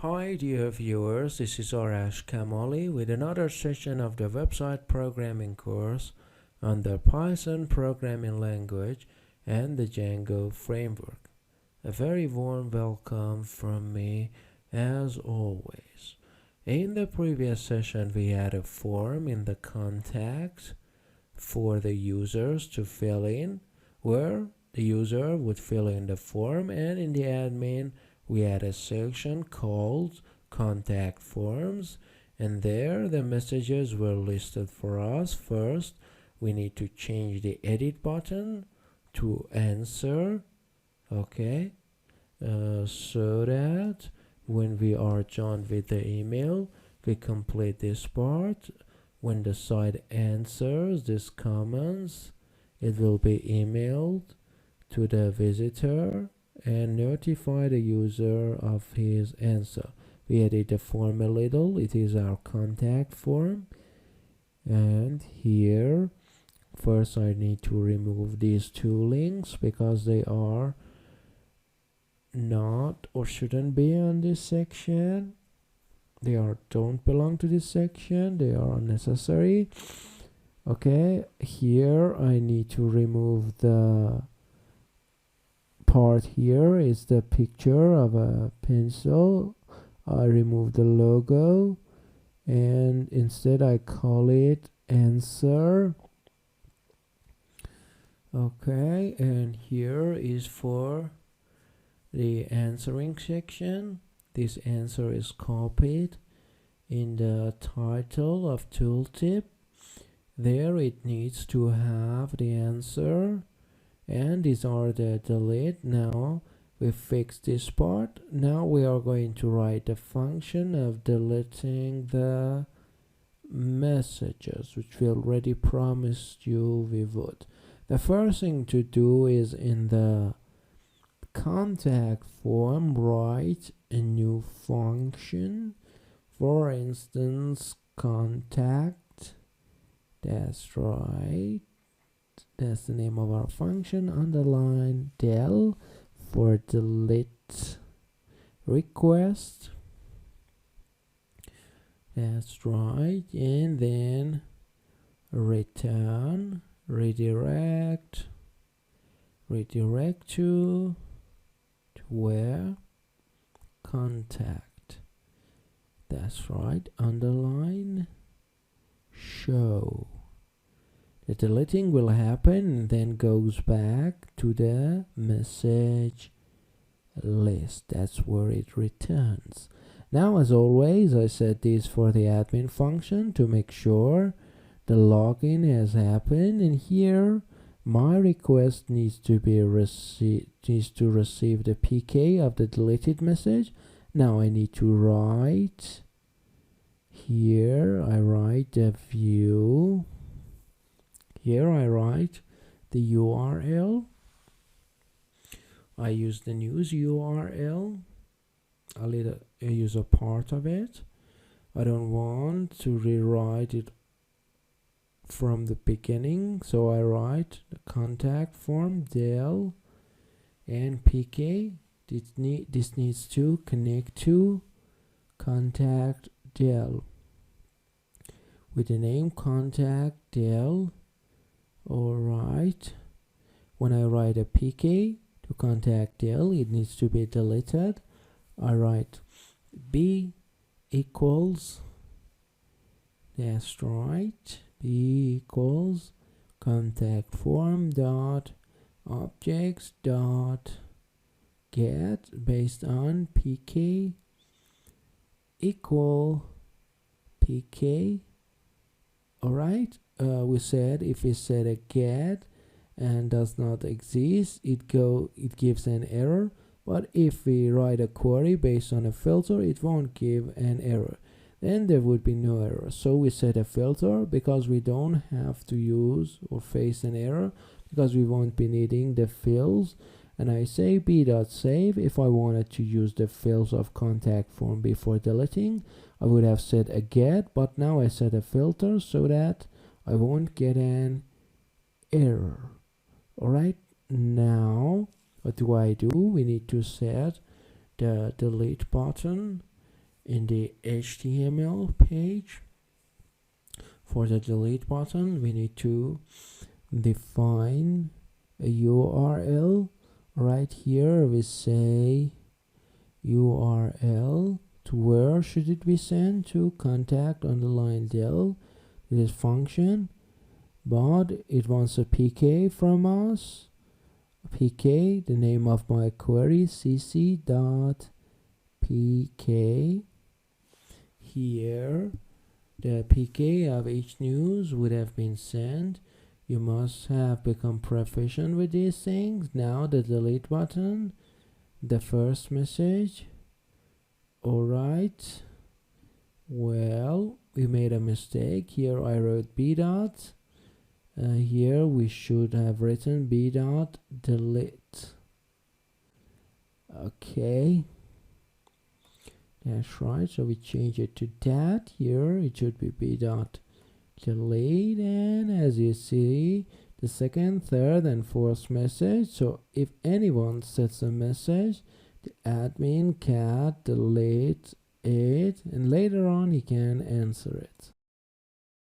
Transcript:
Hi dear viewers, this is Arash Kamali with another session of the website programming course on the Python programming language and the Django framework. A very warm welcome from me as always. In the previous session we had a form in the contact for the users to fill in, where the user would fill in the form, and in the admin we had a section called contact forms, and there the messages were listed for us. First we need to change the edit button to answer, okay, so that when we are done with the email we complete this part. When the site answers these comments, it will be emailed to the visitor and notify the user of his answer. We edit the form a little. It is our contact form, and here first I need to remove these two links because they are not or shouldn't be on this section. They don't belong to this section. They are unnecessary. Okay, here I need to remove the part. Here is the picture of a pencil. I remove the logo and instead I call it answer. Okay, and here is for the answering section. This answer is copied in the title of tooltip. There it needs to have the answer, and these are the delete. Now we fixed this part. Now we are going to write the function of deleting the messages, which we already promised you we would. The first thing to do is in the contact form write a new function. For instance, contact, that's right, that's the name of our function, underline del for delete request, that's right, and then return redirect to where contact, that's right, underline show. The deleting will happen and then goes back to the message list. That's where it returns. Now, as always, I set this for the admin function to make sure the login has happened, and here my request needs to receive the PK of the deleted message. Now I need to write here, I write the view. Here I write the URL. I use the news URL. I'll use a part of it. I don't want to rewrite it from the beginning, so I write the contact form del and PK. This needs to connect to contact del with the name contact del. Alright, when I write a PK to contact del, it needs to be deleted. I write b equals, that's right, b equals contact form dot objects dot get based on PK equal PK. Alright, we said if we set a get and does not exist, it gives an error, but if we write a query based on a filter, it won't give an error. Then there would be no error. So we set a filter because we don't have to use or face an error, because we won't be needing the fields. And I say b.save. If I wanted to use the fields of contact form before deleting, I would have set a get, but now I set a filter so that I won't get an error. Alright, now what do? We need to set the delete button in the HTML page. For the delete button, we need to define a URL. Right here we say URL. To where should it be sent? To contact underline del. This function, but it wants a PK from us. PK, the name of my query, cc.pk. Here the PK of each news would have been sent. You must have become proficient with these things. Now the delete button, the first message. Alright, well, we made a mistake. Here I wrote b dot. Here we should have written b dot delete. Okay, that's right. So we change it to that. Here it should be b dot delete, and as you see, the second, third, and fourth message. So if anyone sets a message, the admin can delete it, and later on he can answer it.